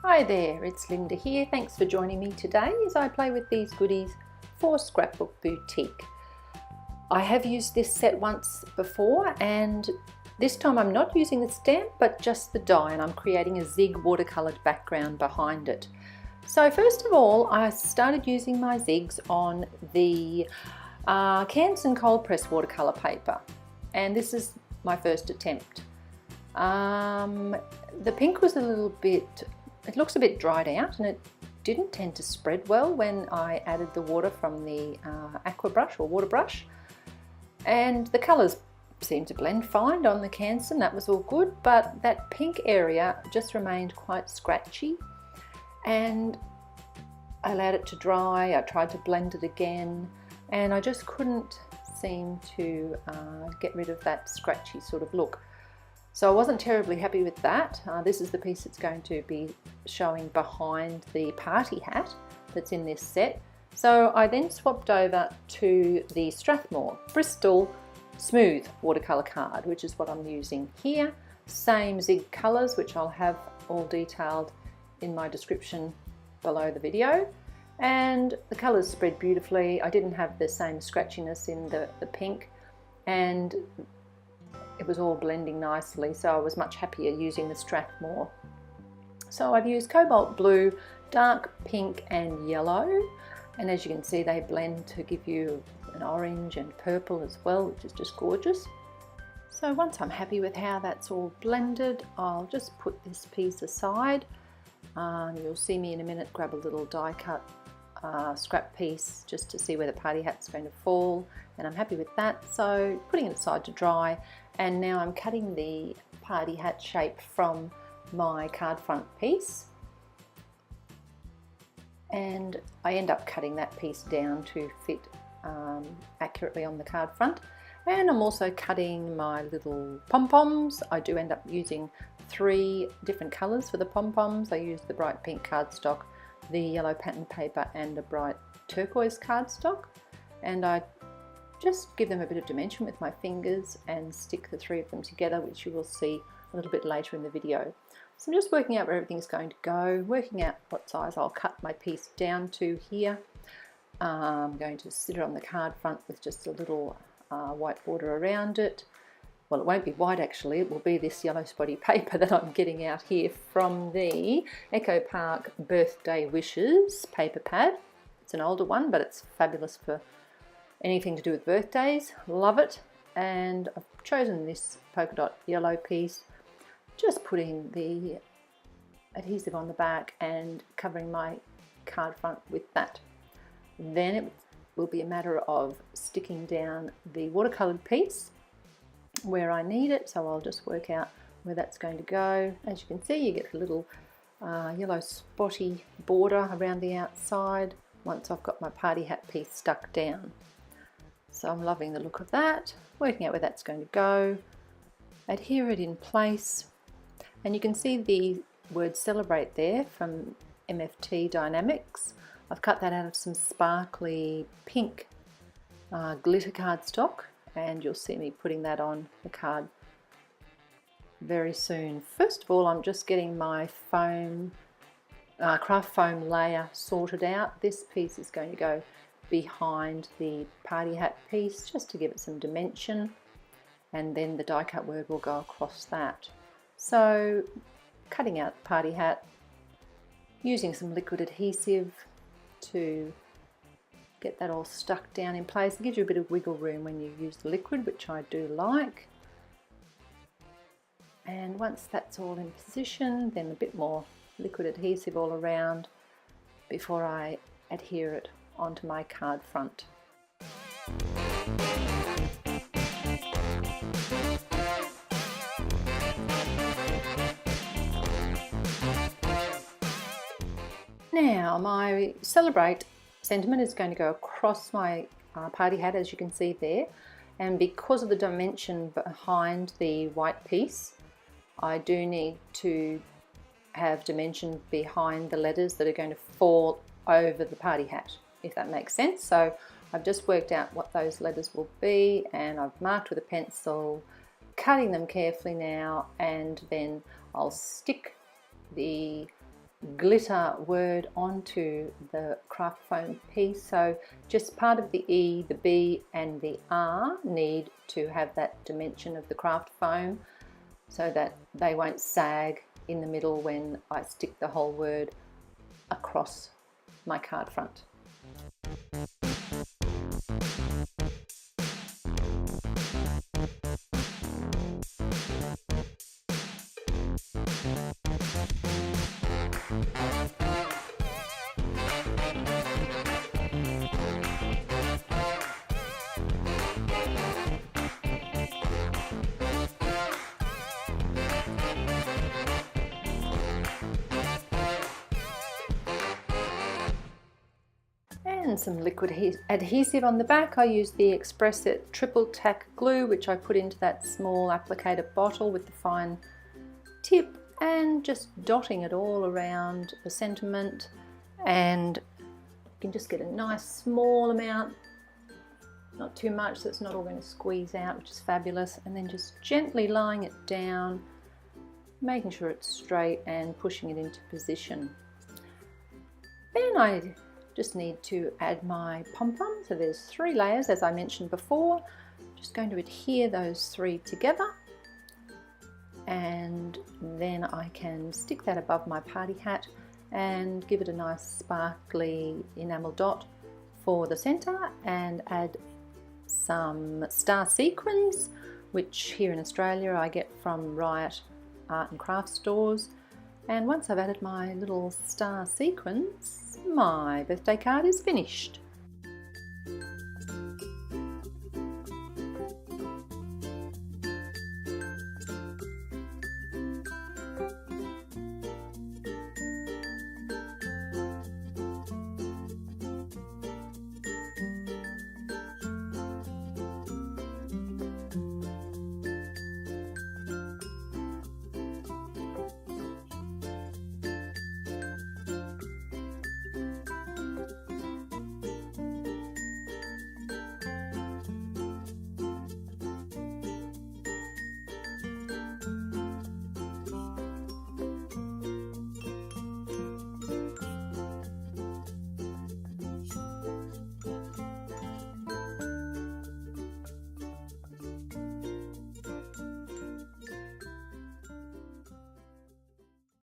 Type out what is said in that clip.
Hi there, it's Linda here. Thanks for joining me today as I play with these goodies for Scrapbook Boutique. I have used this set once before, and this time I'm not using the stamp but just the die, and I'm creating a zig watercoloured background behind it. So first of all, I started using my zigs on the Canson cold press watercolour paper, and this is my first attempt. The pink was a little bit, it looks a bit dried out, and it didn't tend to spread well when I added the water from the aqua brush or water brush, and the colours seemed to blend fine on the Canson. That was all good, but that pink area just remained quite scratchy, and I allowed it to dry. I tried to blend it again, and I just couldn't seem to get rid of that scratchy sort of look. So I wasn't terribly happy with that. This is the piece that's going to be showing behind the party hat that's in this set. So I then swapped over to the Strathmore Bristol Smooth watercolour card, which is what I'm using here. Same zig colours, which I'll have all detailed in my description below the video. And the colours spread beautifully. I didn't have the same scratchiness in the pink, and it was all blending nicely, so I was much happier using the Strathmore. So I've used cobalt blue, dark pink and yellow, and as you can see they blend to give you an orange and purple as well, which is just gorgeous. So once I'm happy with how that's all blended, I'll just put this piece aside. You'll see me in a minute grab a little die cut scrap piece just to see where the party hat's going to fall, and I'm happy with that, so putting it aside to dry. And now I'm cutting the party hat shape from my card front piece, and I end up cutting that piece down to fit accurately on the card front. And I'm also cutting my little pom-poms. I do end up using 3 different colours for the pom-poms. I use the bright pink cardstock, the yellow pattern paper and a bright turquoise cardstock, and I just give them a bit of dimension with my fingers and stick the 3 of them together, which you will see a little bit later in the video. So I'm just working out where everything's going to go, working out what size I'll cut my piece down to here. I'm going to sit it on the card front with just a little white border around it. Well, it won't be white actually, it will be this yellow spotty paper that I'm getting out here from the Echo Park Birthday Wishes paper pad. It's an older one, but it's fabulous for anything to do with birthdays. Love it. And I've chosen this polka dot yellow piece, just putting the adhesive on the back and covering my card front with that. Then it will be a matter of sticking down the watercoloured piece where I need it, so I'll just work out where that's going to go. As you can see, you get a little yellow spotty border around the outside once I've got my party hat piece stuck down. So I'm loving the look of that, working out where that's going to go, adhere it in place, and you can see the word celebrate there from MFT Dynamics. I've cut that out of some sparkly pink glitter cardstock, and you'll see me putting that on the card very soon. First of all, I'm just getting my foam, craft foam layer sorted out. This piece is going to go behind the party hat piece just to give it some dimension, and then the die cut word will go across that. So cutting out the party hat, using some liquid adhesive to get that all stuck down in place. It gives you a bit of wiggle room when you use the liquid, which I do like. And once that's all in position, then a bit more liquid adhesive all around before I adhere it onto my card front. Now my Celebrate sentiment is going to go across my party hat, as you can see there, and because of the dimension behind the white piece, I do need to have dimension behind the letters that are going to fall over the party hat, if that makes sense. So I've just worked out what those letters will be, and I've marked with a pencil, cutting them carefully now, and then I'll stick the glitter word onto the craft foam piece. So just part of the E, the B and the R need to have that dimension of the craft foam so that they won't sag in the middle when I stick the whole word across my card front. And some liquid adhesive on the back. I use the Express-It triple tack glue, which I put into that small applicator bottle with the fine tip, and just dotting it all around the sentiment, and you can just get a nice small amount, not too much so it's not all going to squeeze out, which is fabulous, and then just gently lying it down, making sure it's straight and pushing it into position. Then I just need to add my pom-pom. So there's 3 layers, as I mentioned before. Just going to adhere those 3 together, and then I can stick that above my party hat and give it a nice sparkly enamel dot for the center, and add some star sequins, which here in Australia I get from Riot Art and Craft stores. And once I've added my little star sequins, my birthday card is finished.